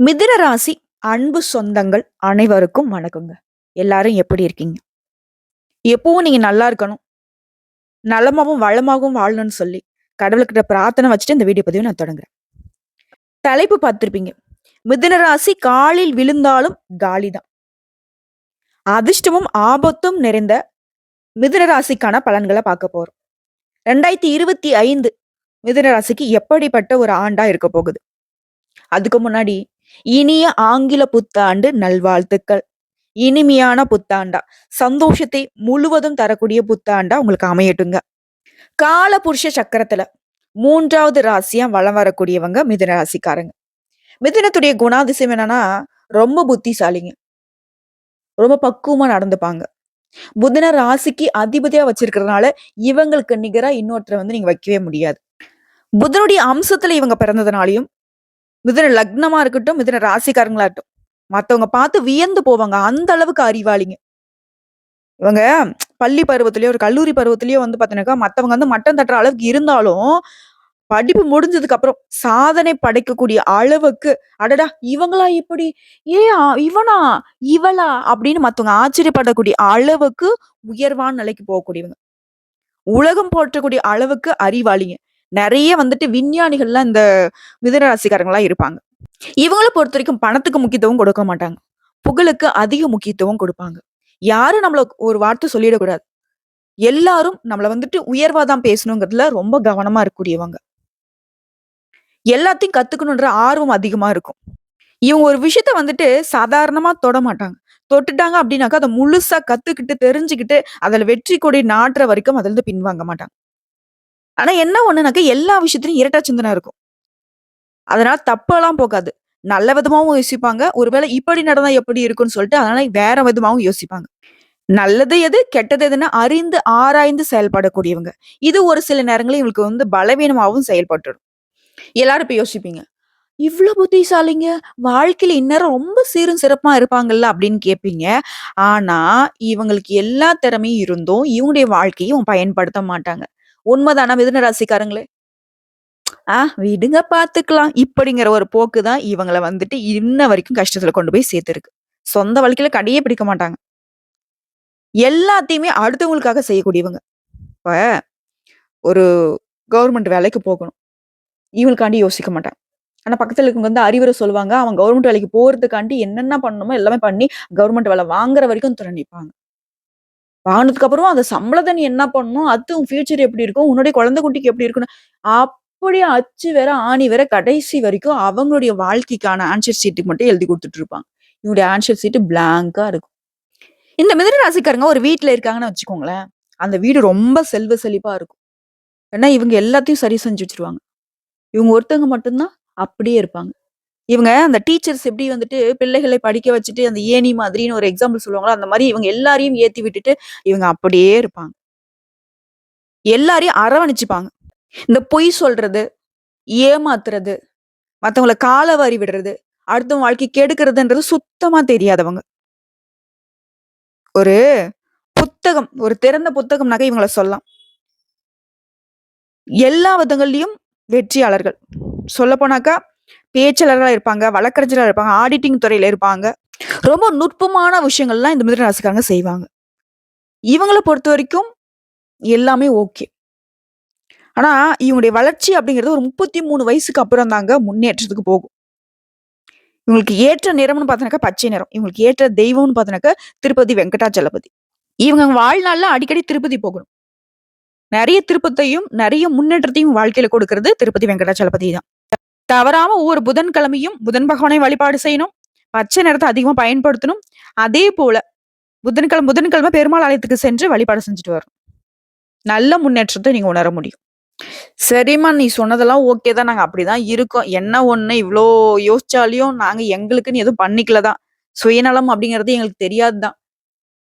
மிதுன ராசி அன்பு சொந்தங்கள் அனைவருக்கும் வணக்கங்க. எல்லாரும் எப்படி இருக்கீங்க? எப்பவும் நீங்க நல்லா இருக்கணும். நலமாவும், வளமாகவும் வாழணும்னு சொல்லி கடவுள்கிட்ட பிரார்த்தனை வச்சுட்டு இந்த வீடியோ பதிவு நான் தொடங்குறேன். தலைப்பு பார்த்திருப்பீங்க. மிதுன ராசி காலில் விழுந்தாலும் காலிதான். அதிர்ஷ்டமும் ஆபத்தும் நிறைந்த மிதுன ராசிக்கான பலன்கள பார்க்க போறோம். 2025 மிதுன ராசிக்கு எப்படிப்பட்ட ஒரு ஆண்டா இருக்க போகுது? அதுக்கு முன்னாடி இனிய ஆங்கில புத்தாண்டு நல்வாழ்த்துக்கள். இனிமையான புத்தாண்டா, சந்தோஷத்தை முழுவதும் தரக்கூடிய புத்தாண்டா உங்களுக்கு அமையட்டுங்க. காலபுருஷ சக்கரத்துல 3வது ராசியா வலம் வரக்கூடியவங்க மிதுன ராசிக்காரங்க. மிதுனத்துடைய குணாதிசயம் என்னன்னா, ரொம்ப புத்திசாலிங்க. ரொம்ப பக்குவமா நடந்துப்பாங்க. புதன ராசிக்கு அதிபதியா வச்சிருக்கிறதுனால, இவங்களுக்கு நிகரா இன்னொருத்தர நீங்க வைக்கவே முடியாது. புதனுடைய அம்சத்துல இவங்க பிறந்ததுனாலயும், மிதுன லக்னமா இருக்கட்டும், மிதுன ராசிக்காரங்களா இருக்கட்டும், மத்தவங்க பார்த்து வியந்து போவாங்க. அந்த அளவுக்கு அறிவாளிங்க. இவங்க பள்ளி பருவத்திலயோ, ஒரு கல்லூரி பருவத்திலயோ பார்த்தீங்கன்னாக்கா, மத்தவங்க மட்டம் தட்டுற அளவுக்கு இருந்தாலும், படிப்பு முடிஞ்சதுக்கு அப்புறம் சாதனை படைக்கக்கூடிய அளவுக்கு, "அடடா! இவங்களா இப்படி? இவனா? இவளா?" அப்படின்னு மத்தவங்க ஆச்சரியப்படக்கூடிய அளவுக்கு உயர்வான நிலைக்கு போகக்கூடியவங்க. உலகம் போற்றக்கூடிய அளவுக்கு அறிவாளிங்க. நெறைய விஞ்ஞானிகள்லாம் இந்த மிதுன ராசிக்காரங்களா இருப்பாங்க. இவங்கள பொறுத்தவரைக்கும் பணத்துக்கு முக்கியத்துவம் கொடுக்க மாட்டாங்க. புகழுக்கு அதிக முக்கியத்துவம் கொடுப்பாங்க. யாரும் நம்மள ஒரு வார்த்தை சொல்லிடக்கூடாது. எல்லாரும் நம்மள உயர்வா தான் பேசணுங்கிறதுல ரொம்ப கவனமா இருக்கக்கூடியவங்க. எல்லாத்தையும் கத்துக்கணுன்ற ஆர்வம் அதிகமா இருக்கும். இவங்க ஒரு விஷயத்த சாதாரணமா தொட மாட்டாங்க. தொட்டுட்டாங்க அப்படின்னாக்கா, அத முழுசா கத்துக்கிட்டு, தெரிஞ்சுக்கிட்டு, அதுல வெற்றி கொடி நாட்டுற வரைக்கும் அதுலருந்து பின்வாங்க மாட்டாங்க. ஆனா என்ன ஒண்ணுனாக்கா, எல்லா விஷயத்திலயும் இரட்டை சிந்தனை இருக்கும். அதனால தப்பெல்லாம் போகாது. நல்ல விதமாவும் யோசிப்பாங்க. ஒருவேளை இப்படி நடந்தா எப்படி இருக்கும்னு சொல்லிட்டு, அதனால வேற விதமாவும் யோசிப்பாங்க. நல்லது எது, கெட்டது எதுன்னு அறிந்து, ஆராய்ந்து செயல்படக்கூடியவங்க. இது ஒரு சில நேரங்கள்ல இவங்களுக்கு பலவீனமாவும் செயல்பட்டுரும். எல்லாரும் இப்ப யோசிப்பீங்க. இவ்ளோ புத்திசாலிங்க, வாழ்க்கையில இந்நேரம் ரொம்ப சீரும் சிறப்பா இருப்பாங்கல்ல அப்படின்னு கேட்பீங்க. ஆனா, இவங்களுக்கு எல்லா திறமையும் இருந்தும், இவங்களுடைய வாழ்க்கைய இவங்க பயன்படுத்த மாட்டாங்க. உண்மதானா மிதுன ராசிக்காரங்களே? விடுங்க பாத்துக்கலாம். இப்படிங்கிற ஒரு போக்கு தான் இவங்கள இன்ன வரைக்கும் கஷ்டத்துல கொண்டு போய் சேர்த்திருக்கு. சொந்த வாழ்க்கையில கடையே பிடிக்க மாட்டாங்க. எல்லாத்தையுமே அடுத்தவங்களுக்காக செய்யக்கூடியவங்க. இப்ப ஒரு கவர்மெண்ட் வேலைக்கு போகணும். இவங்களுக்காண்டி யோசிக்க மாட்டாங்க. ஆனா பக்கத்துல இருக்கவங்க அறிவுரை சொல்லுவாங்க. அவன் கவர்மெண்ட் வேலைக்கு போறதுக்காண்டி என்னென்ன பண்ணணுமோ எல்லாமே பண்ணி கவர்மெண்ட் வேலை வாங்குற வரைக்கும் துணை நிப்பாங்க. வாங்குனதுக்கு அப்புறம் அந்த சம்பளத்த நீ என்ன பண்ணணும்? அடுத்து உன் ஃபியூச்சர் எப்படி இருக்கும்? உன்னுடைய குழந்தை குட்டிக்கு எப்படி இருக்குன்னு, அப்படியே அச்சு வேற, ஆணி வேற கடைசி வரைக்கும் அவங்களுடைய வாழ்க்கைக்கான ஆன்சர் ஷீட்டுக்கு மட்டும் எழுதி குடுத்துட்டு இருப்பாங்க. இவங்களுடைய ஆன்சர் ஷீட் பிளாங்க்கா இருக்கும். இந்த மிதுன ராசிக்காரங்க ஒரு வீட்ல இருக்காங்கன்னு வச்சுக்கோங்களேன். அந்த வீடு ரொம்ப செல்வ செழிப்பா இருக்கும். ஏன்னா இவங்க எல்லாத்தையும் சரி செஞ்சு வச்சுருவாங்க. இவங்க ஒருத்தவங்க மட்டும் தான் அப்படியே இருப்பாங்க. இவங்க அந்த டீச்சர்ஸ் எப்படி பிள்ளைகளை படிக்க வச்சுட்டு அந்த ஏணி மாதிரின்னு ஒரு எக்ஸாம்பிள் சொல்லுவாங்கல்ல, அந்த மாரி இவங்க எல்லாரையும் ஏத்தி விட்டுட்டு இவங்க அப்படியே இருப்பாங்க. எல்லாரையும் அரவணைச்சுப்பாங்க. இந்த பொய் சொல்றது, ஏமாத்துறது, மத்தவங்கள கால வாரி விடுறது, அடுத்தவங்க வாழ்க்கைய கெடுக்கிறதுன்றது சுத்தமா தெரியாதவங்க. ஒரு புத்தகம், ஒரு திறந்த புத்தகம்னாக்க இவங்கள சொல்லலாம். எல்லா விதங்கள்லயும் வெற்றியாளர்கள். சொல்லப்போனாக்கா, பேச்சாளரா இருப்பாங்க, வழக்கறிஞரா இருப்பாங்க, ஆடிட்டிங் துறையில இருப்பாங்க. ரொம்ப நுட்பமான விஷயங்கள்லாம் இந்த மிதுன ராசிக்காரங்க செய்வாங்க. இவங்கள பொறுத்தவரைக்கும் எல்லாமே ஓகே. ஆனா, இவங்களுடைய வளர்ச்சி அப்படிங்கிறது ஒரு 33 வயசுக்கு அப்புறம் தாங்க முன்னேற்றத்துக்கு போகும். இவங்களுக்கு ஏற்ற நிறம்னு பார்த்தோனாக்கா பச்சை நிறம். இவங்களுக்கு ஏற்ற தெய்வம்னு பார்த்தோனாக்கா திருப்பதி வெங்கடாச்சலபதி. இவங்க வாழ்நாள்ல அடிக்கடி திருப்பதி போகணும். நெறைய திருப்பத்தையும், நெறைய முன்னேற்றத்தையும் வாழ்க்கையில கொடுக்கிறது திருப்பதி வெங்கடாச்சலபதி தான். தவறாம ஒவ்வொரு புதன்கிழமையும் புதன் பகவானை வழிபாடு செய்யணும். பச்சை நிறத்த அதிகமா பயன்படுத்தணும். அதே போல புதன்கிழமை பெருமாள் ஆலயத்துக்கு சென்று வழிபாடு செஞ்சுட்டு வரணும். நல்ல முன்னேற்றத்த நீங்க உணர முடியும். சரிம்மா நீ சொன்னதெல்லாம் ஓகே தான். நாங்க அப்படிதான் இருக்கோம். என்ன ஒண்ணு இவ்ளோ யோசிச்சாலும் நாங்க எங்களுக்குன்னு எதுவும் பண்ணிக்கல தான். சுயநலம் அப்படிங்கிறது எங்களுக்கு தெரியாது தான்.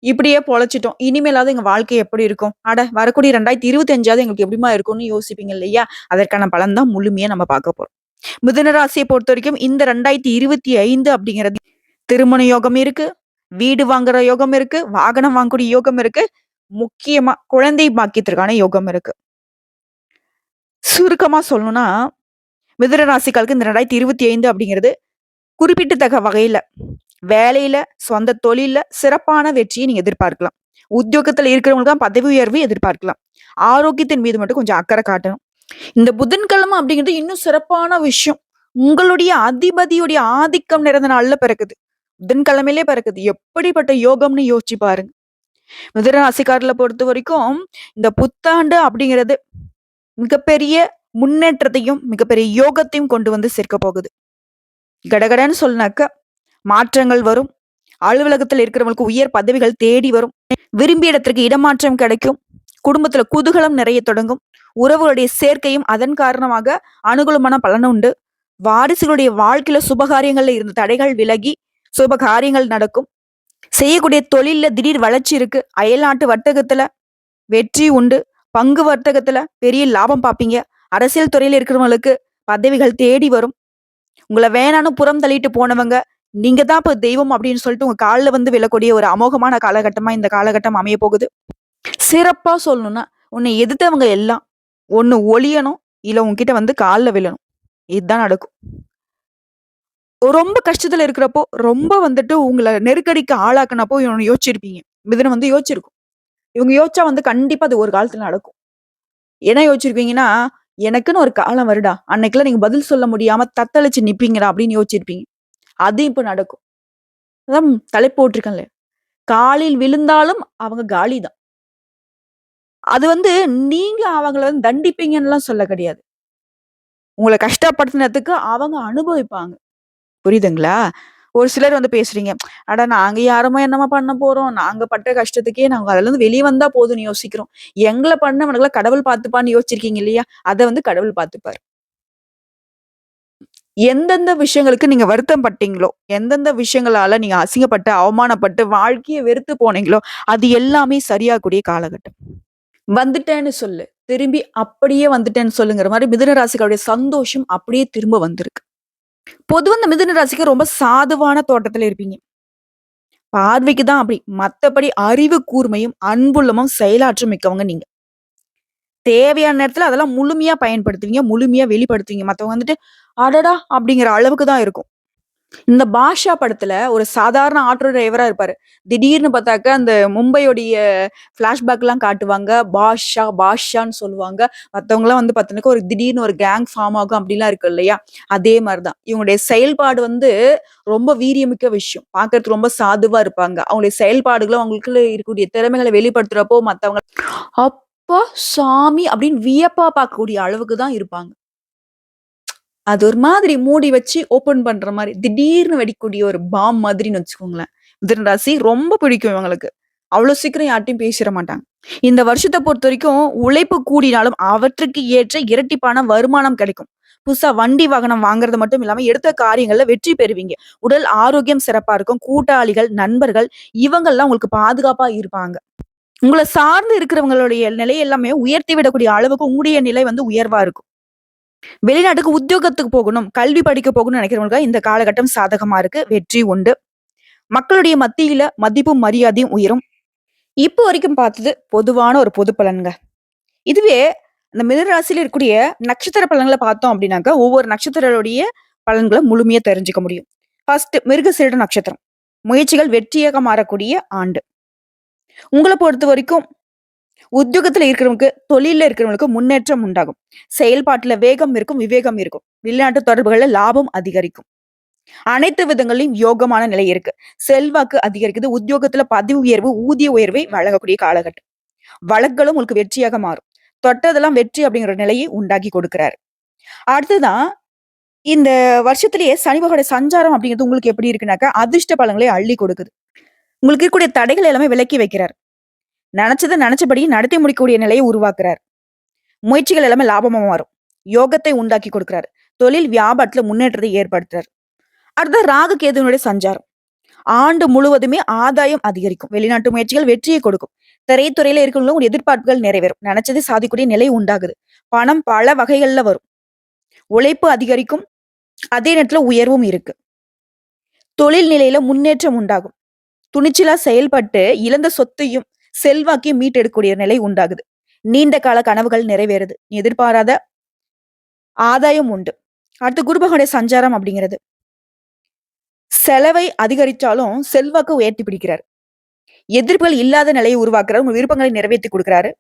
இப்படியே பொழச்சுட்டோம். இனிமேலாவது எங்க வாழ்க்கை எப்படி இருக்கும்? அட வரக்கூடிய 2025வது எங்களுக்கு எப்படிம்மா இருக்கும்னு யோசிப்பீங்க இல்லையா? அதற்கான பலன் தான் முழுமையா நம்ம பார்க்க போறோம். மிதுன ராசிய பொறுத்தவரைக்கும் இந்த 2025 அப்படிங்கிறது திருமண யோகம் இருக்கு. வீடு வாங்குற யோகம் இருக்கு. வாகனம் வாங்கக்கூடிய யோகம் இருக்கு. முக்கியமா குழந்தை பாக்கியத்திற்கான யோகம் இருக்கு. சுருக்கமா சொல்லணும்னா, மிதுன ராசிக்காருக்கு இந்த 2025 அப்படிங்கிறது குறிப்பிடத்தக்க வகையில வேலையில, சொந்த தொழில்ல சிறப்பான வெற்றியை நீங்க எதிர்பார்க்கலாம். உத்தியோகத்துல இருக்கிறவங்களுக்கு தான் பதவி உயர்வு எதிர்பார்க்கலாம். ஆரோக்கியத்தின் மீது மட்டும் கொஞ்சம் அக்கறை காட்டணும். இந்த புதன்கிழமை அப்படிங்கிறது இன்னும் சிறப்பான விஷயம். உங்களுடைய அதிபதியுடைய ஆதிக்கம் நிறைந்த நாள்ல பிறக்குது. புதன்கிழமையிலே பிறக்குது. எப்படிப்பட்ட யோகம்னு யோசிச்சு பாருங்க. மிதுன ராசிக்காரர்கள பொறுத்தவரைக்கும், இந்த புத்தாண்டு அப்படிங்கிறது மிகப்பெரிய முன்னேற்றத்தையும், மிகப்பெரிய யோகத்தையும் கொண்டு வந்து சேர்க்க போகுது. கடகடன்னு சொன்னாக்க மாற்றங்கள் வரும். அலுவலகத்துல இருக்கிறவங்களுக்கு உயர் பதவிகள் தேடி வரும். விரும்பிய இடத்திற்கு இடமாற்றம் கிடைக்கும். குடும்பத்துல குதூகலம் நிறைய தொடங்கும். உறவுகளுடைய சேர்க்கையும் அதன் காரணமாக அனுகூலமான பலன் உண்டு. வாரிசுகளுடைய வாழ்க்கையில சுபகாரியங்கள்ல இருந்த தடைகள் விலகி சுபகாரியங்கள் நடக்கும். செய்யக்கூடிய தொழில்ல திடீர் வளர்ச்சி இருக்கு. அயல்நாட்டு வர்த்தகத்துல வெற்றி உண்டு. பங்கு வர்த்தகத்துல பெரிய லாபம் பார்ப்பீங்க. அரசியல் துறையில இருக்கிறவங்களுக்கு பதவிகள் தேடி வரும். உங்கள வேணான்னு புறம் தள்ளிட்டு போனவங்க, நீங்க தான் இப்ப தெய்வம் அப்படின்னு சொல்லிட்டு உங்க கால்ல வந்து விழக்கூடிய ஒரு அமோகமான காலகட்டமா இந்த காலகட்டம் அமைய போகுது. சிறப்பா சொல்லணும்னா, உன்னை எதிர்த்தவங்க எல்லாம் ஒண்ணு ஒழியணும், இல்ல உன்கிட்ட வந்து கால்ல விழணும். இதுதான் நடக்கும். ரொம்ப கஷ்டத்துல இருக்கிறப்போ, ரொம்ப வந்துட்டு உங்கள நெருக்கடிக்கு ஆளாக்குனப்போ இவன யோசிச்சிருப்பீங்க. மிதுனம் வந்து யோசிச்சிருக்கும். இவங்க யோசிச்சா வந்து கண்டிப்பா அது ஒரு காலத்துல நடக்கும். என்ன யோசிச்சிருப்பீங்கன்னா, எனக்குன்னு ஒரு காலம் வருடா. அன்னைக்கெல்லாம் நீங்க பதில் சொல்ல முடியாம தத்தளிச்சு நிப்பீங்கடா அப்படின்னு யோசிச்சிருப்பீங்க. அது இப்ப நடக்கும். அதான் தலைப்பு போட்டிருக்கேன்ல. காலில் விழுந்தாலும் அவங்க காலி தான். அது வந்து நீங்க அவங்கள வந்து தண்டிப்பீங்கன்னுலாம் சொல்ல கிடையாது. உங்கள கஷ்டப்படுத்தினதுக்கு அவங்க அனுபவிப்பாங்க. புரியுதுங்களா? ஒரு சிலர் வந்து பேசுறீங்க. அட நாங்க யாரும்மா என்னம்மா பண்ண போறோம்? நாங்க பட்ட கஷ்டத்துக்கே நாங்க அதுலருந்து வெளிய வந்தா போதும்ன்னு யோசிக்கிறோம். எங்கள பண்ணவனுங்கள கடவுள் பார்த்துப்பான்னு யோசிச்சிருக்கீங்க இல்லையா? அத வந்து கடவுள் பார்த்துப்பாரு. எந்தெந்த விஷயங்களுக்கு நீங்க வருத்தம் பட்டீங்களோ, எந்தெந்த விஷயங்களால நீங்க அசிங்கப்பட்டு, அவமானப்பட்டு, வாழ்க்கைய வெறுத்து போனீங்களோ, அது எல்லாமே சரியாகக்கூடிய காலகட்டம். வந்துட்டேன்னு சொல்லு. திரும்பி அப்படியே வந்துட்டேன்னு சொல்லுங்கிற மாரி மிதுன ராசிக்காருடைய சந்தோஷம் அப்படியே திரும்ப வந்திருக்கு. பொதுவா இந்த மிதுன ராசிக்கு ரொம்ப சாதுவான தோற்றத்துல இருப்பீங்க. பார்வைக்கு தான் அப்படி. மத்தபடி அறிவு கூர்மையும், அன்புள்ளமும், செயலாற்றும் மிக்கவங்க நீங்க. தேவையான நேரத்துல அதெல்லாம் முழுமையா பயன்படுத்துவீங்க. முழுமையா வெளிப்படுத்துவீங்க. மத்தவங்க வந்துட்டு, "அடடா!" அப்படிங்கிற அளவுக்கு தான் இருக்கும். இந்த பாஷா படத்துல ஒரு சாதாரண ஆட்டோ டிரைவரா இருப்பாரு. திடீர்னு பார்த்தாக்க அந்த மும்பையுடைய ஃபிளாஷ்பேக்லாம் காட்டுவாங்க. பாட்ஷா, பாட்ஷான்னு சொல்லுவாங்க. மத்தவங்கலாம் வந்து பார்த்தீனாக்க ஒரு திடீர்னு ஒரு கேங் ஃபார்ம் ஆகும் அப்படிலாம் இருக்கு இல்லையா? அதே மாரி தான். இவங்களுடைய செயல்பாடு வந்து ரொம்ப வீரியமிக்க விஷயம். பார்க்கறதுக்கு ரொம்ப சாதுவா இருப்பாங்க. அவங்களுடைய செயல்பாடுகளும் அவங்களுக்குள்ள இருக்கக்கூடிய திறமைகள வெளிப்படுத்துறப்போ மத்தவங்க, "அப்பா சாமி!" அப்படின்னு வியப்பா பார்க்கக்கூடிய அளவுக்கு தான் இருப்பாங்க. அது ஒரு மாதிரி மூடி வச்சு ஓப்பன் பண்ற மாரி, திடீர்னு வெடிக்கக்கூடிய ஒரு பாம் மாதிரின்னு வச்சுக்கோங்களேன். மிதுன ராசி ரொம்ப பிடிக்கும் இவங்களுக்கு. அவ்ளோ சீக்கிரம் யார்ட்டயும் பேசிற மாட்டாங்க. இந்த வருஷத்த பொறுத்தவரைக்கும் உழைப்பு கூடினாலும், அவற்றுக்கு ஏற்ற இரட்டிப்பான வருமானம் கிடைக்கும். புதுசா வண்டி, வாகனம் வாங்குறது மட்டும் இல்லாம, எடுத்த காரியங்கள்ல வெற்றி பெறுவீங்க. உடல் ஆரோக்கியம் சிறப்பா இருக்கும். கூட்டாளிகள், நண்பர்கள் இவங்கள்லாம் உங்களுக்கு பாதுகாப்பா இருப்பாங்க. உங்கள சார்ந்து இருக்கிறவங்களுடைய நிலை எல்லாமே உயர்த்தி விடக்கூடிய அளவுக்கு உங்களுடைய நிலை வந்து உயர்வா இருக்கும். வெளிநாட்டுக்கு உத்தியோகத்துக்கு போகணும், கல்வி படிக்க போகணும்னு நினைக்கிறவங்களுக்கு இந்த காலகட்டம் சாதகமா இருக்கு. வெற்றி உண்டு. மக்களுடைய மத்தியில மதிப்பும், மரியாதையும் உயரும். இப்போ வரைக்கும் பார்த்தது பொதுவான ஒரு பொது பலன்ங்க. இதுவே அந்த மிதுன ராசியில இருக்கக்கூடிய நட்சத்திர பலன்கள பார்த்தோம் அப்படின்னாக்கா, ஒவ்வொரு நட்சத்திரருடைய பலன்கள முழுமையா தெரிஞ்சுக்க முடியும். ஃபர்ஸ்ட் மிருகசீரிட நட்சத்திரம். முயற்சிகள் வெற்றியாக மாறக்கூடிய ஆண்டு. உங்கள பொறுத்தவரைக்கும் உத்தியோகத்துல இருக்கிறவங்களுக்கு, தொழில்ல இருக்கிறவங்களுக்கு முன்னேற்றம் உண்டாகும். செயல்பாட்டுல வேகம் இருக்கும், விவேகம் இருக்கும். வெளிநாட்டு தொடர்புகள்ல லாபம் அதிகரிக்கும். அனைத்து விதங்களிலும் யோகமான நிலை இருக்கு. செல்வாக்கு அதிகரிக்குது. உத்தியோகத்துல பதவி உயர்வு, ஊதிய உயர்வை வழங்கக்கூடிய காலகட்டம். வழக்குகளும் உங்களுக்கு வெற்றியாக மாறும். தொட்டதெல்லாம் வெற்றி அப்படிங்கிற நிலையை உண்டாக்கி கொடுக்கிறாரு. அடுத்ததான் இந்த வருஷத்திலேயே சனி பகவானுடைய சஞ்சாரம் அப்படிங்கிறது உங்களுக்கு எப்படி இருக்குனாக்கா, அதிர்ஷ்ட பலன்களை அள்ளி கொடுக்குது. உங்களுக்கு இருக்கக்கூடிய தடைகள் எல்லாமே விலக்கி வைக்கிறார். நினைச்சத நினைச்சபடி நடத்தி முடிக்கக்கூடிய நிலையை உருவாக்குறார். முயற்சிகள் எல்லாமே லாபமா மாறும். யோகத்தை உண்டாக்கி கொடுக்கிறார். தொழில் வியாபாரத்துல முன்னேற்றத்தை ஏற்படுத்துறார். அடுத்து ராகு கேதுவினுடைய சஞ்சாரம். ஆண்டு முழுவதுமே ஆதாயம் அதிகரிக்கும். வெளிநாட்டு முயற்சிகள் வெற்றியை கொடுக்கும். திரைத்துறையில இருக்கிறவங்களும் உங்க எதிர்பார்ப்புகள் நிறைவேறும். நினைச்சதை சாதிக்கக்கூடிய நிலை உண்டாகுது. பணம் பல வகைகள்ல வரும். உழைப்பு அதிகரிக்கும். அதே நேரத்துல உயர்வும் இருக்கு. தொழில் நிலையில முன்னேற்றம் உண்டாகும். துணிச்சலா செயல்பட்டு இழந்த சொத்தையும் செல்வாக்கையும் மீட்டெடுக்கக்கூடிய நிலை உண்டாகுது. நீண்ட கால கனவுகள் நிறைவேறுது. எதிர்பாராத ஆதாயம் உண்டு. அடுத்து குரு பகவானுடைய சஞ்சாரம் அப்படிங்கிறது செலவை அதிகரிச்சாலும் செல்வாக்கு உயர்த்தி பிடிக்கிறாரு. எதிர்ப்புகள் இல்லாத நிலையை உருவாக்குறாரு. உங்க விருப்பங்களை நிறைவேத்தி குடுக்குறாரு.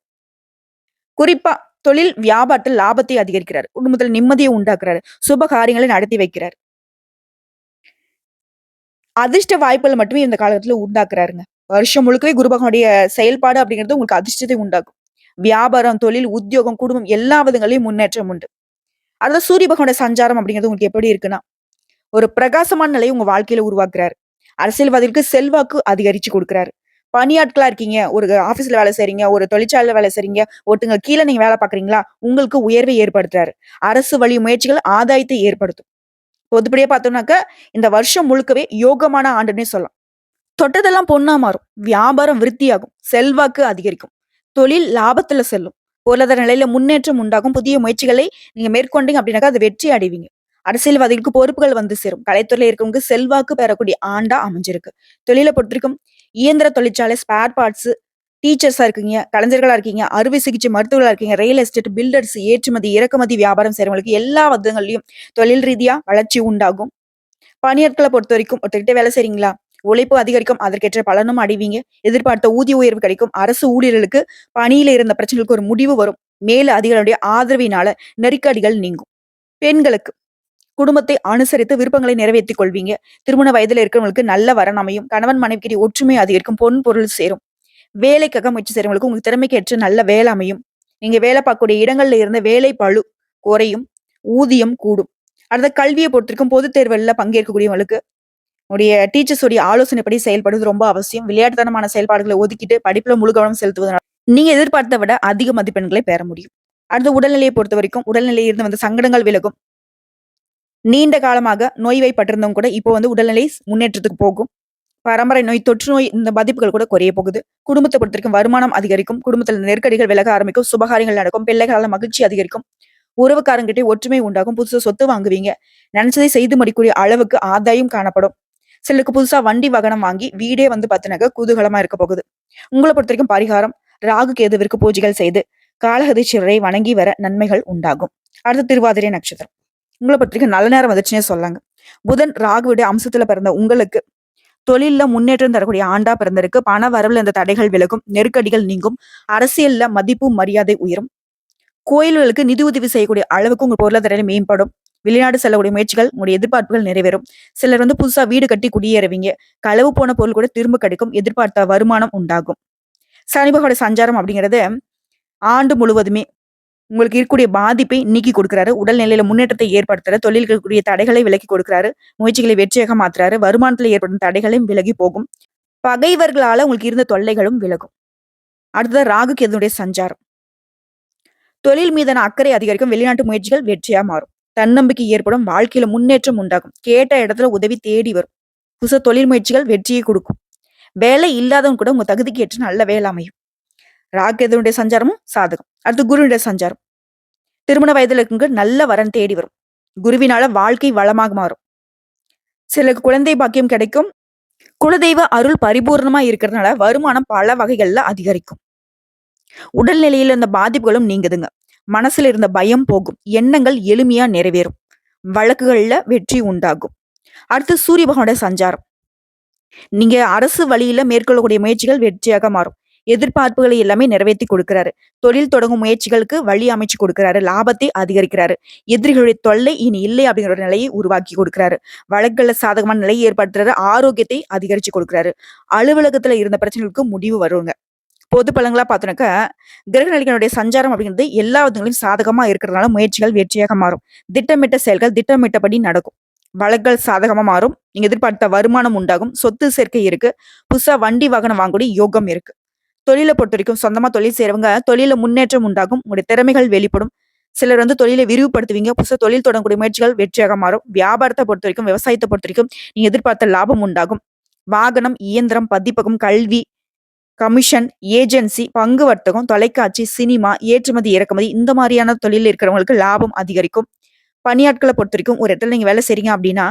குறிப்பா தொழில், வியாபாரத்தில் லாபத்தை அதிகரிக்கிறார். குடும்பத்துல நிம்மதியை உண்டாக்குறாரு. சுப காரியங்களை நடத்தி வைக்கிறார். அதிர்ஷ்ட வாய்ப்புகள் மட்டுமே இந்த காலகட்டத்துல உண்டாக்குறாருங்க. வருஷம் முழுக்கவே குரு பகவானுடைய செயல்பாடு அப்படிங்கிறது உங்களுக்கு அதிர்ஷ்டத்தை உண்டாக்கும். வியாபாரம், தொழில், உத்தியோகம், குடும்பம் எல்லா விதங்களையும் முன்னேற்றம் உண்டு. அதாவது சூரிய பகவானுடைய சஞ்சாரம் அப்படிங்கிறது உங்களுக்கு எப்படி இருக்குன்னா, ஒரு பிரகாசமான நிலையை உங்க வாழ்க்கையில உருவாக்குறாரு. அரசியல்வாதிகளுக்கு செல்வாக்கு அதிகரிச்சு குடுக்குறாரு. பணியாட்களா இருக்கீங்க, ஒரு ஆபீஸ்ல வேலை செய்றீங்க, ஒரு தொழிற்சாலையில வேலை செய்றீங்க, ஒருத்தங்க கீழ நீங்க வேலை பார்க்குறீங்களா, உங்களுக்கு உயர்வை ஏற்படுத்துறாரு. அரசு வழி முயற்சிகள் ஆதாயத்தை ஏற்படுத்தும். பொதுப்படியா பார்த்தோம்னாக்க, இந்த வருஷம் முழுக்கவே யோகமான ஆண்டுன்னே சொல்லலாம். தொட்டதெல்லாம் பொன்னா மாறும். வியாபாரம் விருத்தியாகும். செல்வாக்கு அதிகரிக்கும். தொழில் லாபத்துல செல்லும். பொருளாதார நிலையில முன்னேற்றம் உண்டாகும். புதிய முயற்சிகளை நீங்க மேற்கொண்டீங்க அப்படின்னாக்கா, அது வெற்றி அடைவீங்க. அரசியல்வாதிகளுக்கு பொறுப்புகள் வந்து சேரும். கலைத்துறையில இருக்கவங்களுக்கு செல்வாக்கு பெறக்கூடிய ஆண்டா அமைஞ்சிருக்கு. தொழில பொறுத்தவரைக்கும் இயந்திர தொழிற்சாலை, ஸ்பேர் பார்ட்ஸ், டீச்சர்ஸா இருக்கீங்க, கலைஞர்களா இருக்கீங்க, அறுவை சிகிச்சை மருத்துவர்களா இருக்கீங்க, ரியல் எஸ்டேட், பில்டர்ஸ், ஏற்றுமதி, இறக்குமதி வியாபாரம் செய்றவங்களுக்கு எல்லா விதங்கள்லயும் தொழில் ரீதியா வளர்ச்சி உண்டாகும். பணியாட்கள பொறுத்தவரைக்கும் ஒருத்தர்கிட்ட வேலை செய்றீங்களா? உழைப்பு அதிகரிக்கும். அதற்கேற்ற பலனும் அடைவீங்க. எதிர்பார்த்த ஊதிய உயர்வு கிடைக்கும். அரசு ஊழியர்களுக்கு பணியில இருந்த பிரச்சனைகளுக்கு ஒரு முடிவு வரும். மேல் அதிகாரிகளுடைய ஆதரவினால நெருக்கடிகள் நீங்கும். பெண்களுக்கு குடும்பத்தை அனுசரித்து விருப்பங்களை நிறைவேற்றிக் கொள்வீங்க. திருமண வயதில இருக்கிறவங்களுக்கு நல்ல வரன் அமையும். கணவன் மனைவிக்கிடையே ஒற்றுமை அதிகரிக்கும். பொன் பொருள் சேரும். வேலைக்காக முயற்சி செய்றவங்களுக்கு உங்க திறமைக்கு ஏற்ற நல்ல வேலை அமையும். நீங்க வேலை பார்க்கக்கூடிய இடங்கள்ல இருந்த வேலை பளு குறையும். ஊதியம் கூடும். அடுத்த கல்வியை பொறுத்திருக்கும் பொதுத் தேர்வுகள்ல பங்கேற்கக்கூடியவங்களுக்கு உடைய டீச்சர்ஸ் உடைய ஆலோசனைப்படி செயல்படுவது ரொம்ப அவசியம். விளையாட்டுத்தனமான செயல்பாடுகளை ஒதுக்கிட்டு படிப்புல முழு கவனம் செலுத்துவதனால நீங்க எதிர்பார்த்த விட அதிக மதிப்பெண்களை பெற முடியும். அடுத்த உடல்நிலையை பொறுத்த வரைக்கும் உடல்நிலையில் இருந்து வந்த சங்கடங்கள் விலகும். நீண்ட காலமாக நோய்வாய்ப்பட்டிருந்தவங்க கூட இப்போ உடல்நிலை முன்னேற்றத்துக்கு போகும். பரம்பரை நோய், தொற்று நோய் இந்த பாதிப்புகள் கூட குறைய போகுது. குடும்பத்தை பொறுத்தவரைக்கும் வருமானம் அதிகரிக்கும். குடும்பத்தில் நெருக்கடிகள் விலக ஆரம்பிக்கும். சுபகாரியங்கள் நடக்கும். பிள்ளைகளால மகிழ்ச்சி அதிகரிக்கும். உறவுக்காரங்கிட்டே ஒற்றுமை உண்டாகும். புதுசா சொத்து வாங்குவீங்க. நினைச்சதை செய்து முடிக்கூடிய அளவுக்கு ஆதாயம் காணப்படும். சிலருக்கு புதுசா வண்டி வாகனம் வாங்கி வீடே பாத்தீங்கன்னாக்க குதூகலமா இருக்க போகுது. உங்களை பொறுத்த வரைக்கும் பரிகாரம் ராகு கேதுவிற்கு பூஜைகள் செய்து காலஹதீஸ்வரரை வணங்கி வர நன்மைகள் உண்டாகும். அடுத்து திருவாதிரை நட்சத்திரம். உங்களை பொறுத்த வரைக்கும் நல்ல நேரம் வந்துச்சுன்னே சொல்லாங்க. புதன் ராகுவுடைய அம்சத்துல பிறந்த உங்களுக்கு தொழில்ல முன்னேற்றம் தரக்கூடிய ஆண்டா பிறந்திருக்கு. பண வரவுல இந்த தடைகள் விலகும். நெருக்கடிகள் நீங்கும். அரசியல்ல மதிப்பு மரியாதை உயரும். கோயில்களுக்கு நிதி உதவி செய்யக்கூடிய அளவுக்கு உங்க பொருளாதார மேம்படும். வெளிநாடு செல்லக்கூடிய முயற்சிகள் உங்களுடைய எதிர்பார்ப்புகள் நிறைவேறும். சிலர் புதுசா வீடு கட்டி குடியேறுவீங்க. களவு போன பொருள் கூட திரும்ப கிடைக்கும். எதிர்பார்த்த வருமானம் உண்டாகும். சனி பகவானுடைய சஞ்சாரம் அப்படிங்கிறது ஆண்டு முழுவதுமே உங்களுக்கு இருக்கக்கூடிய பாதிப்பை நீக்கி கொடுக்கிறாரு. உடல்நிலையில முன்னேற்றத்தை ஏற்படுத்துறாரு. தொழில்களுக்குரிய தடைகளை விலக்கி கொடுக்கிறாரு. முயற்சிகளை வெற்றியாக மாத்துறாரு. வருமானத்துல ஏற்படும் தடைகளையும் விலகி போகும். பகைவர்களால உங்களுக்கு இருந்த தொல்லைகளும் விலகும். அடுத்தது ராகு கேதுனுடைய சஞ்சாரம். தொழில் மீதான அக்கறை அதிகரிக்கும். வெளிநாட்டு முயற்சிகள் வெற்றியா மாறும். தன்னம்பிக்கை ஏற்படும். வாழ்க்கையில முன்னேற்றம் உண்டாகும். கேட்ட இடத்துல உதவி தேடி வரும். புதுசா தொழில் முயற்சிகள் வெற்றியை கொடுக்கும். வேலை இல்லாதவங்க கூட உங்க தகுதிக்கு ஏற்ற நல்ல வேலை அமையும். ராகேதுனுடைய சஞ்சாரமும் சாதகம். அடுத்து குருனுடைய சஞ்சாரம். திருமண வயதுல இருக்கவங்க நல்ல வரன் தேடி வரும். குருவினால வாழ்க்கை வளமாக மாறும். சிலருக்கு குழந்தை பாக்கியம் கிடைக்கும். குலதெய்வ அருள் பரிபூர்ணமா இருக்கிறதுனால வருமானம் பல வகைகள்ல அதிகரிக்கும். உடல்நிலையில இந்த பாதிப்புகளும் நீங்குதுங்க. மனசுல இருந்த பயம் போகும். எண்ணங்கள் எளிமையா நிறைவேறும். வழக்குகள்ல வெற்றி உண்டாகும். அடுத்து சூரிய பகவானுடைய சஞ்சாரம். நீங்க அரசு வழியில மேற்கொள்ளக்கூடிய முயற்சிகள் வெற்றியாக மாறும். எதிர்பார்ப்புகளை எல்லாமே நிறைவேற்றி கொடுக்கிறாரு. தொழில் தொடங்கும் முயற்சிகளுக்கு வழி அமைச்சு கொடுக்கிறாரு. லாபத்தை அதிகரிக்கிறாரு. எதிரிகளுடைய தொல்லை இனி இல்லை அப்படிங்கிற ஒரு நிலையை உருவாக்கி கொடுக்கிறாரு. வழக்குகள்ல சாதகமான நிலையை ஏற்படுத்துறாரு. ஆரோக்கியத்தை அதிகரிச்சு கொடுக்கிறாரு. அலுவலகத்துல இருந்த பிரச்சனைகளுக்கு முடிவு வருங்க. பொது பலன்களா பார்த்தோம்னாக்க கிரகநிலைகளுடைய சஞ்சாரம் அப்படிங்கிறது எல்லா விதங்களையும் சாதகமா இருக்கிறதுனால முயற்சிகள் வெற்றியாக மாறும். திட்டமிட்ட செயல்கள் திட்டமிட்டபடி நடக்கும். வழக்குகள் சாதகமா மாறும். நீங்க எதிர்பார்த்த வருமானம் உண்டாகும். சொத்து சேர்க்கை இருக்கு. புதுசா வண்டி வாகனம் வாங்கக்கூடிய யோகம் இருக்கு. தொழிலை பொறுத்த வரைக்கும் சொந்தமா தொழில் செய்யறவங்க தொழில முன்னேற்றம் உண்டாகும். உங்களுடைய திறமைகள் வெளிப்படும். சிலர் தொழிலை விரிவுபடுத்துவீங்க. புதுசா தொழில் தொடங்கக்கூடிய முயற்சிகள் வெற்றியாக மாறும். வியாபாரத்தை பொறுத்த வரைக்கும் விவசாயத்தை பொறுத்த வரைக்கும் நீங்க எதிர்பார்த்த லாபம் உண்டாகும். வாகனம், இயந்திரம், பதிப்பகம், கல்வி, கமிஷன், ஏஜென்சி, பங்கு வர்த்தகம், தொலைக்காட்சி, சினிமா, ஏற்றுமதி இறக்குமதி இந்த மாதிரியான தொழில் இருக்கிறவங்களுக்கு லாபம் அதிகரிக்கும். பணியாட்களை பொறுத்த வரைக்கும் ஒரு இடத்துல நீங்க வேலை செய்றீங்க அப்படின்னா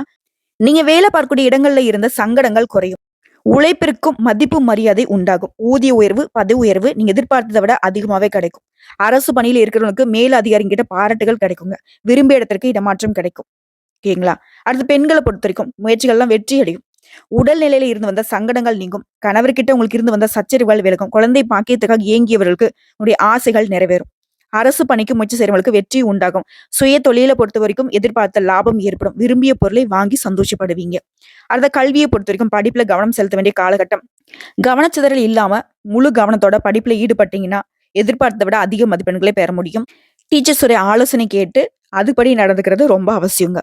நீங்க வேலை பார்க்கக்கூடிய இடங்கள்ல இருந்த சங்கடங்கள் குறையும். உழைப்பிற்கும் மதிப்பு மரியாதை உண்டாகும். ஊதிய உயர்வு, பதவி உயர்வு நீங்க எதிர்பார்த்ததை விட அதிகமாவே கிடைக்கும். அரசு பணியில இருக்கிறவங்களுக்கு மேல் அதிகாரிங்க கிட்ட பாராட்டுகள் கிடைக்குங்க. விரும்பிய இடத்திற்கு இடமாற்றம் கிடைக்கும். ஓகேங்களா? அடுத்து பெண்களை பொறுத்த வரைக்கும் முயற்சிகள்லாம் வெற்றி அடையும். உடல்நிலையில இருந்து வந்த சங்கடங்கள் நீங்கும். கணவர்கிட்ட உங்களுக்கு இருந்து வந்த சச்சரவுகள் விலகும். குழந்தை பாக்கியத்துக்காக ஏங்கியவர்களுக்கு உங்களுடைய ஆசைகள் நிறைவேறும். அரசு பணிக்கு முயற்சி செய்றவங்களுக்கு வெற்றி உண்டாகும். சுய தொழில பொறுத்தவரைக்கும் எதிர்பார்த்த லாபம் ஏற்படும். விரும்பிய பொருளை வாங்கி சந்தோஷப்படுவீங்க. அடுத்த கல்விய பொறுத்தவரைக்கும் படிப்புல கவனம் செலுத்த வேண்டிய காலகட்டம். கவனச்சிதறல் இல்லாம முழு கவனத்தோட படிப்புல ஈடுபட்டீங்கன்னா, எதிர்பார்த்தத விட அதிக மதிப்பெண்களை பெற முடியும். டீச்சர்ஸுடைய ஆலோசனை கேட்டு அதுபடி நடந்துக்கிறது ரொம்ப அவசியங்க.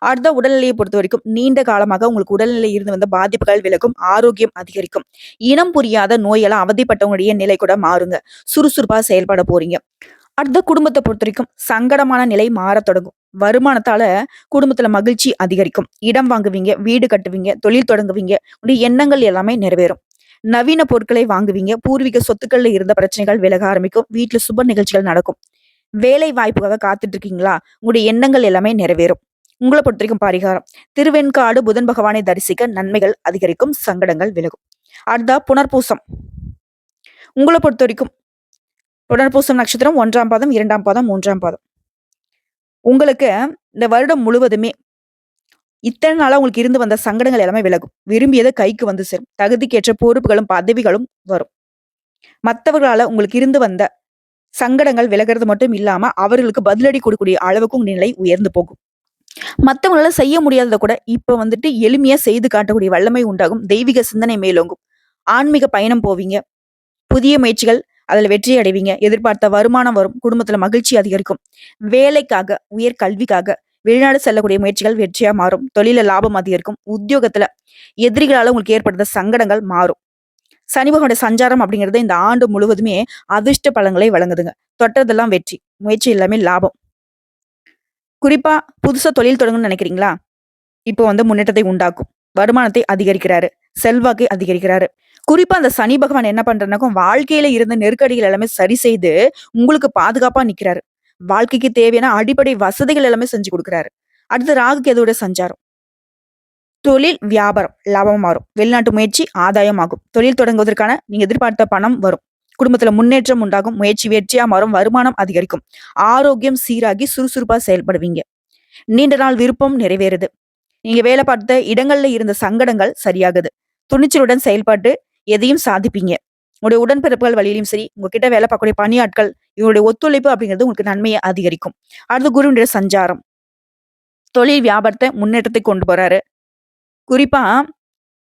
அடுத்த உடல்நிலையை பொறுத்தவரைக்கும் நீண்ட காலமாக உங்களுக்கு உடல்நிலை இருந்து வந்த பாதிப்புகள் விலகும். ஆரோக்கியம் அதிகரிக்கும். இனம் புரியாத நோயால அவதிப்பட்டவங்களுடைய நிலை கூட மாறுங்க. சுறுசுறுப்பா செயல்பட போறீங்க. அடுத்த குடும்பத்த பொறுத்தவரைக்கும் சங்கடமான நிலை மாறத் தொடங்கும். வருமானத்தால குடும்பத்துல மகிழ்ச்சி அதிகரிக்கும். இடம் வாங்குவீங்க, வீடு கட்டுவீங்க, தொழில் தொடங்குவீங்க. உங்களுடைய எண்ணங்கள் எல்லாமே நிறைவேறும். நவீன பொருட்களை வாங்குவீங்க. பூர்வீக சொத்துக்கள்ல இருந்த பிரச்சனைகள் விலக ஆரம்பிக்கும். வீட்டுல சுப நிகழ்ச்சிகள் நடக்கும். வேலை வாய்ப்புக்காக காத்துட்டு இருக்கீங்களா? உங்களுடைய எண்ணங்கள் எல்லாமே நிறைவேறும். உங்கள பொறுத்தவரைக்கும் பரிகாரம். திருவெண்காடு புதன் பகவானை தரிசிக்க நன்மைகள் அதிகரிக்கும். சங்கடங்கள் விலகும். அடுத்தா புனர்பூசம். உங்கள பொறுத்தவரைக்கும் புனர்பூசம் நட்சத்திரம் 1ஆம் பாதம், 2ஆம் பாதம், 3ஆம் பாதம். உங்களுக்கு இந்த வருடம் முழுவதுமே இத்தனை நாளா உங்களுக்கு இருந்து வந்த சங்கடங்கள் எல்லாமே விலகும். விரும்பியது கைக்கு வந்து சேரும். தகுதிக்கேற்ற பொறுப்புகளும், பதவிகளும் வரும். மத்தவர்களால உங்களுக்கு இருந்து வந்த சங்கடங்கள் விலகுறது மட்டும் இல்லாம, அவர்களுக்கு பதிலடி கொடுக்கக்கூடிய அளவுக்கு உங்க நிலை உயர்ந்து போகும். மத்தவங்களால செய்ய முடியாதத கூட இப்ப வந்துட்டு எளிமையா செய்து காட்டக்கூடிய வல்லமை உண்டாகும். தெய்வீக சிந்தனை மேலோங்கும். ஆன்மீக பயணம் போவீங்க. புதிய முயற்சிகள் அதுல வெற்றி அடைவீங்க. எதிர்பார்த்த வருமானம் வரும். குடும்பத்துல மகிழ்ச்சி அதிகரிக்கும். வேலைக்காக, உயர் கல்விக்காக வெளிநாடு செல்லக்கூடிய முயற்சிகள் வெற்றியா மாறும். தொழில லாபம் அதிகரிக்கும். உத்தியோகத்துல எதிரிகளால உங்களுக்கு ஏற்படுத்த சங்கடங்கள் மாறும். சனி பகவானுடைய சஞ்சாரம் அப்படிங்கிறது இந்த ஆண்டு முழுவதுமே அதிர்ஷ்ட பலன்களை வழங்குதுங்க. தொட்டதெல்லாம் வெற்றி. முயற்சி எல்லாமே லாபம். குறிப்பா புதுசா தொழில் தொடங்கணும்னு நினைக்கிறீங்களா? இப்போ வந்து முன்னேற்றத்தை உண்டாக்கும். வருமானத்தை அதிகரிக்கிறாரு. செல்வாக்கை அதிகரிக்கிறாரு. குறிப்பா அந்த சனி பகவான் என்ன பண்றனாக்கும், வாழ்க்கையில இருந்த நெருக்கடிகள் எல்லாமே சரி செய்து உங்களுக்கு பாதுகாப்பா நிக்கிறாரு. வாழ்க்கைக்கு தேவையான அடிப்படை வசதிகள் எல்லாமே செஞ்சு கொடுக்குறாரு. அடுத்து ராகு கேதுவோட சஞ்சாரம். தொழில், வியாபாரம் லாபமா மாறும். வெளிநாட்டு முயற்சி ஆதாயமாகும். தொழில் தொடங்குவதற்கான நீங்க எதிர்பார்த்த பணம் வரும். குடும்பத்துல முன்னேற்றம் உண்டாகும். முயற்சி வெற்றியா மாறும். வருமானம் அதிகரிக்கும். ஆரோக்கியம் சீராகி சுறுசுறுப்பா செயல்படுவீங்க. நீண்ட நாள் விருப்பம் நிறைவேறுது. நீங்க வேலை பார்த்த இடங்கள்ல இருந்த சங்கடங்கள் சரியாகுது. துணிச்சலுடன் செயல்பட்டு எதையும் சாதிப்பீங்க. உங்களுடைய உடன்பிறப்புகள் வழியிலும் சரி, உங்ககிட்ட வேலை பார்க்கக்கூடிய பணியாட்கள் இவங்களுடைய ஒத்துழைப்பு அப்படிங்கிறது உங்களுக்கு நன்மையை அதிகரிக்கும். அடுத்து குருவினுடைய சஞ்சாரம். தொழில் வியாபாரத்தை முன்னேற்றத்தை கொண்டு போறாரு. குறிப்பா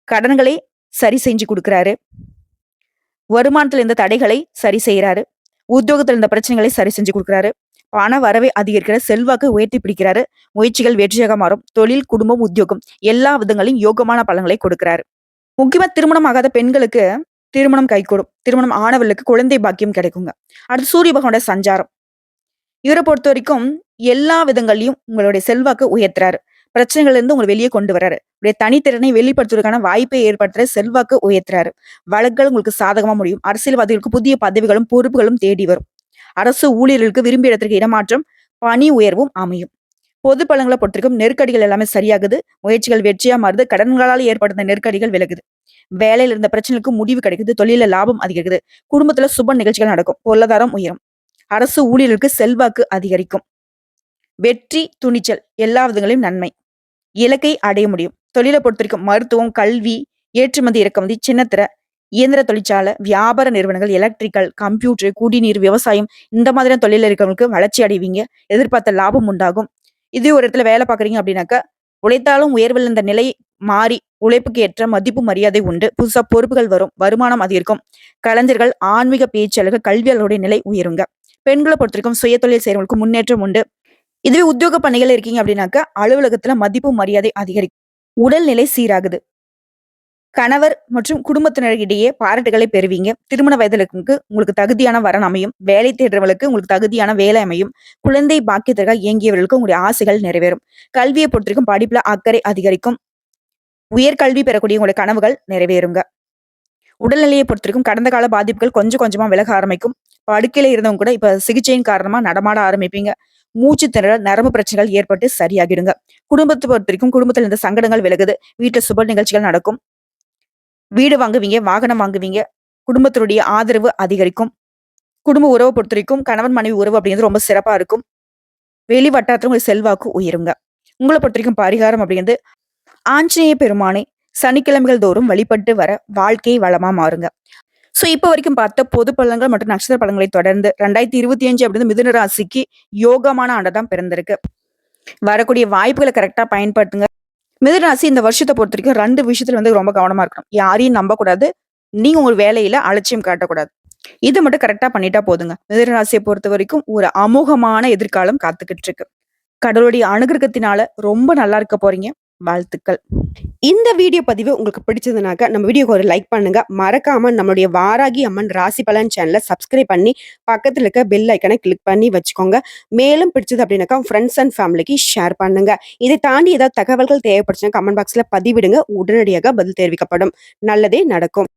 கடன்களை சரி செஞ்சு கொடுக்குறாரு. வருமானத்துல இருந்த தடைகளை சரி செய்யறாரு. உத்தியோகத்துல இருந்த பிரச்சனைகளை சரி செஞ்சு கொடுக்குறாரு. பண வரவை அதிகரிக்கிற. செல்வாக்கு உயர்த்தி பிடிக்கிறாரு. முயற்சிகள் வெற்றியாக மாறும். தொழில், குடும்பம், உத்தியோகம் எல்லா விதங்களையும் யோகமான பலன்களை கொடுக்கிறாரு. முக்கியமா திருமணம் ஆகாத பெண்களுக்கு திருமணம் கைகூடும். திருமணம் ஆனவர்களுக்கு குழந்தை பாக்கியம் கிடைக்குங்க. அடுத்து சூரிய பகவானோட சஞ்சாரம். இவரை பொறுத்த வரைக்கும் எல்லா விதங்கள்லயும் உங்களுடைய செல்வாக்கு உயர்த்துறாரு. பிரச்சனைகள்ல இருந்து உங்களை வெளியே கொண்டு வர்றாரு. உடைய தனித்திறனை வெளிப்படுத்துவதற்கான வாய்ப்பை ஏற்படுத்துற. செல்வாக்கு உயர்த்துறாரு. வழக்குகள் உங்களுக்கு சாதகமா முடியும். அரசியல்வாதிகளுக்கு புதிய பதவிகளும் பொறுப்புகளும் தேடி வரும். அரசு ஊழியர்களுக்கு விரும்பிய இடத்திற்கு இடமாற்றம், பணி உயர்வும் அமையும். பொது பலன்களை பொறுத்திருக்கும் நெருக்கடிகள் எல்லாமே சரியாகுது. முயற்சிகள் வெற்றியா மாறுது. கடன்களால் ஏற்படுத்த நெருக்கடிகள் விலகுது. வேலையில இருந்த பிரச்சனைக்கு முடிவு கிடைக்குது. தொழில லாபம் அதிகரிக்குது. குடும்பத்துல சுப நிகழ்ச்சிகள் நடக்கும். பொருளாதாரம் உயரும். அரசு ஊழியர்களுக்கு செல்வாக்கு அதிகரிக்கும். வெற்றி, துணிச்சல் எல்லா விதங்களையும் நன்மை. இலக்கை அடைய முடியும். தொழிலை பொறுத்திருக்கும் மருத்துவம், கல்வி, ஏற்றுமதி, இறக்குமதி, சின்னத்திர, இயந்திர தொழிற்சாலை, வியாபார நிறுவனங்கள், எலக்ட்ரிக்கல், கம்ப்யூட்டர், குடிநீர், விவசாயம் இந்த மாதிரியான தொழில இருக்கிறவங்களுக்கு வளர்ச்சி அடைவீங்க. எதிர்பார்த்த லாபம் உண்டாகும். இதே ஒரு இடத்துல வேலை பாக்குறீங்க அப்படின்னாக்கா, உழைத்தாலும் உயர்வில் இந்த நிலை மாறி உழைப்புக்கு ஏற்ற மதிப்பு மரியாதை உண்டு. புதுசா பொறுப்புகள் வரும். வருமானம் அதிகரிக்கும். கலைஞர்கள், ஆன்மீக பேச்சாளர்கள், கல்வியாளருடைய நிலை உயருங்க. பெண்களை பொறுத்திருக்கும் சுய தொழில் செய்யறவங்களுக்கு முன்னேற்றம் உண்டு. இதுவே உத்தியோக பணிகள் இருக்கீங்க அப்படின்னாக்கா, அலுவலகத்துல மதிப்பு மரியாதை அதிகரிக்கும். உடல்நிலை சீராகுது. கணவர் மற்றும் குடும்பத்தினரிடையே பாராட்டுகளை பெறுவீங்க. திருமண வயதிற்கு உங்களுக்கு தகுதியான வரன் அமையும். வேலை தேடுறவர்களுக்கு உங்களுக்கு தகுதியான வேலை அமையும். குழந்தை பாக்கியத்திற்காக இயங்கியவர்களுக்கு உங்களுடைய ஆசைகள் நிறைவேறும். கல்வியை பொறுத்திருக்கும் படிப்புல அக்கறை அதிகரிக்கும். உயர்கல்வி பெறக்கூடிய உங்களுடைய கனவுகள் நிறைவேறுங்க. உடல்நிலையை பொறுத்திருக்கும் கடந்த கால பாதிப்புகள் கொஞ்சம் கொஞ்சமா விலக ஆரம்பிக்கும். படுக்கையில இருந்தவங்க கூட இப்ப சிகிச்சையின் காரணமா நடமாட ஆரம்பிப்பீங்க. மூச்சு திணறல், நரம்பு பிரச்சனைகள் ஏற்பட்டு சரியாகிடுங்க. குடும்பத்தை பொறுத்திருக்கும் குடும்பத்தில் இருந்த சங்கடங்கள் விலகுது. வீட்டுல சுப நிகழ்ச்சிகள் நடக்கும். வீடு வாங்குவீங்க. வாகனம் வாங்குவீங்க. குடும்பத்தினுடைய ஆதரவு அதிகரிக்கும். குடும்ப உறவை பொறுத்தவரைக்கும் கணவன் மனைவி உறவு அப்படிங்கிறது ரொம்ப சிறப்பா இருக்கும். வெளி வட்டாரத்துல உங்களுக்கு செல்வாக்கு உயருங்க. உங்களை பொறுத்தவரைக்கும் பரிகாரம் அப்படிங்கிறது ஆஞ்சநேய பெருமானை சனிக்கிழமைகள் தோறும் வழிபட்டு வர வாழ்க்கை வளமா மாறுங்க. ஸோ இப்போ வரைக்கும் பார்த்த பொது பலன்கள் மற்றும் நட்சத்திர பலன்களை தொடர்ந்து 2025 அப்படிங்கிறது மிதுன ராசிக்கு யோகமான ஆண்டு தான் பிறந்திருக்கு. வரக்கூடிய வாய்ப்புகளை கரெக்டா பயன்படுத்துங்க. மிதுன ராசி இந்த வருஷத்தை பொறுத்த வரைக்கும் 2 விஷயத்துல வந்து ரொம்ப கவனமா இருக்கணும். யாரையும் நம்பக்கூடாது. நீங்க உங்க வேலையில அலட்சியம் காட்டக்கூடாது. இதை மட்டும் கரெக்டா பண்ணிட்டா போதுங்க. மிதுன ராசியை பொறுத்த வரைக்கும் ஒரு அமோகமான எதிர்காலம் காத்துக்கிட்டு இருக்கு. கடவுளுடைய அனுகிரகத்தினால ரொம்ப நல்லா இருக்க போறீங்க. வாழ்த்துக்கள். இந்த வீடியோ பதிவு உங்களுக்கு பிடிச்சதுனாக்க நம்ம வீடியோக்கு ஒரு லைக் பண்ணுங்க. மறக்காம நம்மளுடைய வாராகி அம்மன் ராசி பலன் சேனலை சப்ஸ்கிரைப் பண்ணி பக்கத்துல இருக்க பெல் ஐக்கனை கிளிக் பண்ணி வச்சுக்கோங்க. மேலும் பிடிச்சது அப்படின்னாக்கா ஃப்ரெண்ட்ஸ் அண்ட் ஃபேமிலிக்கு ஷேர் பண்ணுங்க. இதை தாண்டி ஏதாவது தகவல்கள் தேவைப்படுச்சுன்னா கமெண்ட் பாக்ஸ்ல பதிவிடுங்க. உடனடியாக பதில் தெரிவிக்கப்படும். நல்லதே நடக்கும்.